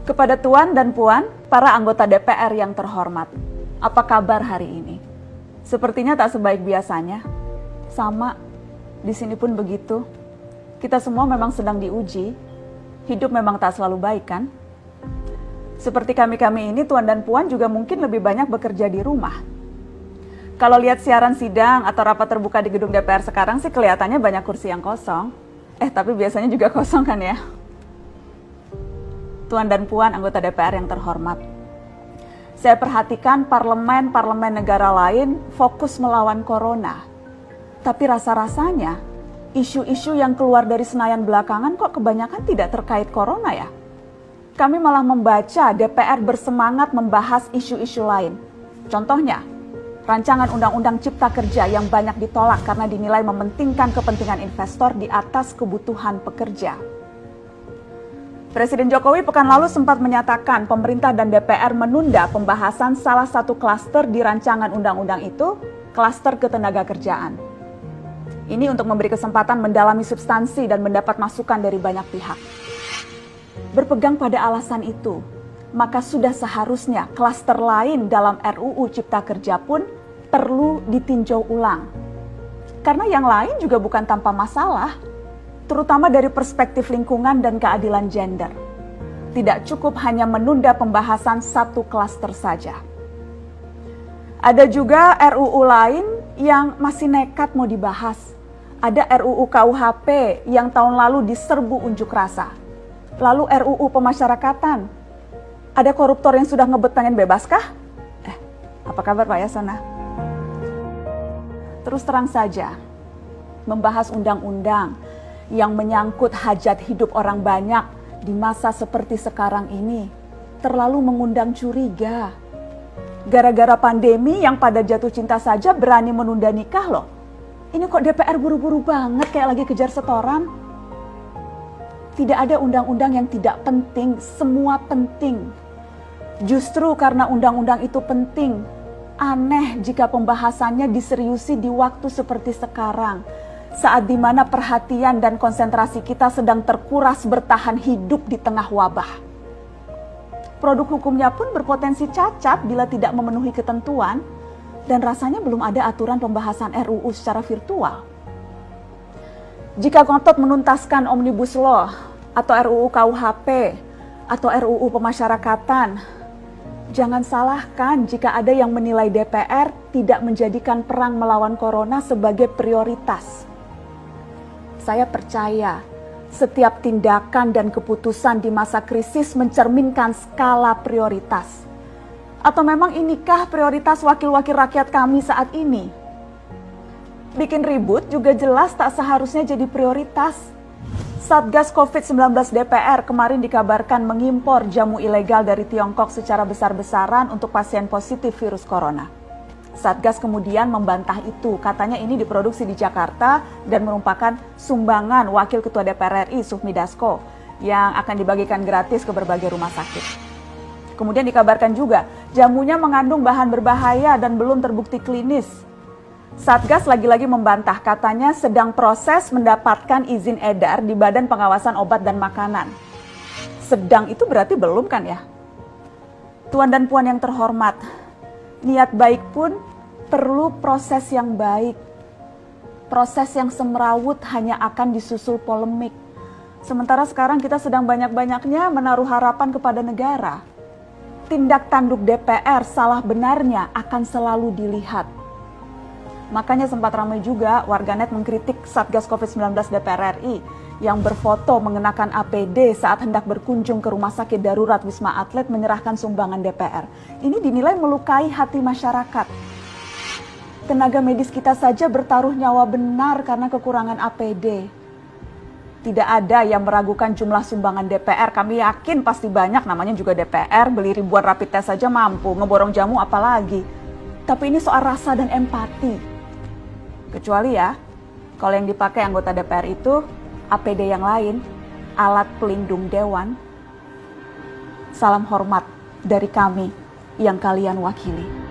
Kepada Tuan dan Puan, para anggota DPR yang terhormat, apa kabar hari ini? Sepertinya tak sebaik biasanya. Sama, di sini pun begitu. Kita semua memang sedang diuji. Hidup memang tak selalu baik, kan? Seperti kami-kami ini, Tuan dan Puan juga mungkin lebih banyak bekerja di rumah. Kalau lihat siaran sidang atau rapat terbuka di gedung DPR sekarang sih kelihatannya banyak kursi yang kosong. Tapi biasanya juga kosong kan ya? Tuan dan Puan anggota DPR yang terhormat, saya perhatikan parlemen-parlemen negara lain fokus melawan corona. Tapi rasa-rasanya isu-isu yang keluar dari Senayan belakangan kok kebanyakan tidak terkait corona ya? Kami malah membaca DPR bersemangat membahas isu-isu lain. Contohnya, rancangan Undang-Undang Cipta Kerja yang banyak ditolak karena dinilai mementingkan kepentingan investor di atas kebutuhan pekerja. Presiden Jokowi pekan lalu sempat menyatakan pemerintah dan DPR menunda pembahasan salah satu klaster di rancangan undang-undang itu, klaster ketenagakerjaan. Ini untuk memberi kesempatan mendalami substansi dan mendapat masukan dari banyak pihak. Berpegang pada alasan itu, maka sudah seharusnya klaster lain dalam RUU Cipta Kerja pun perlu ditinjau ulang. Karena yang lain juga bukan tanpa masalah, terutama dari perspektif lingkungan dan keadilan gender. Tidak cukup hanya menunda pembahasan satu klaster saja. Ada juga RUU lain yang masih nekat mau dibahas. Ada RUU KUHP yang tahun lalu diserbu unjuk rasa. Lalu RUU pemasyarakatan. Ada koruptor yang sudah ngebet pengen bebas kah? Apa kabar Pak Yasona? Terus terang saja, membahas undang-undang yang menyangkut hajat hidup orang banyak di masa seperti sekarang ini terlalu mengundang curiga. Gara-gara pandemi yang pada jatuh cinta saja berani menunda nikah loh. Ini kok DPR buru-buru banget kayak lagi kejar setoran? Tidak ada undang-undang yang tidak penting, semua penting. Justru karena undang-undang itu penting, aneh jika pembahasannya diseriusi di waktu seperti sekarang. Saat dimana perhatian dan konsentrasi kita sedang terkuras bertahan hidup di tengah wabah. Produk hukumnya pun berpotensi cacat bila tidak memenuhi ketentuan, dan rasanya belum ada aturan pembahasan RUU secara virtual. Jika ngotot menuntaskan Omnibus Law, atau RUU KUHP, atau RUU pemasyarakatan, jangan salahkan jika ada yang menilai DPR tidak menjadikan perang melawan corona sebagai prioritas. Saya percaya setiap tindakan dan keputusan di masa krisis mencerminkan skala prioritas. Atau memang inikah prioritas wakil-wakil rakyat kami saat ini? Bikin ribut juga jelas tak seharusnya jadi prioritas. Satgas COVID-19 DPR kemarin dikabarkan mengimpor jamu ilegal dari Tiongkok secara besar-besaran untuk pasien positif virus corona. Satgas kemudian membantah itu, katanya ini diproduksi di Jakarta dan merupakan sumbangan Wakil Ketua DPR RI Sufmi Dasko yang akan dibagikan gratis ke berbagai rumah sakit. Kemudian dikabarkan juga jamunya mengandung bahan berbahaya dan belum terbukti klinis. Satgas lagi-lagi membantah, katanya sedang proses mendapatkan izin edar di Badan Pengawasan Obat dan Makanan. Sedang itu berarti belum kan ya? Tuan dan Puan yang terhormat, niat baik pun perlu proses yang baik. Proses yang semrawut hanya akan disusul polemik. Sementara sekarang kita sedang banyak-banyaknya menaruh harapan kepada negara. Tindak tanduk DPR salah benarnya akan selalu dilihat. Makanya sempat ramai juga warganet mengkritik Satgas COVID-19 DPR RI yang berfoto mengenakan APD saat hendak berkunjung ke rumah sakit darurat Wisma Atlet menyerahkan sumbangan DPR. Ini dinilai melukai hati masyarakat. Tenaga medis kita saja bertaruh nyawa benar karena kekurangan APD. Tidak ada yang meragukan jumlah sumbangan DPR. Kami yakin pasti banyak, namanya juga DPR, beli ribuan rapid test saja mampu, ngeborong jamu apalagi. Tapi ini soal rasa dan empati. Kecuali ya, kalau yang dipakai anggota DPR itu APD yang lain, alat pelindung dewan. Salam hormat dari kami yang kalian wakili.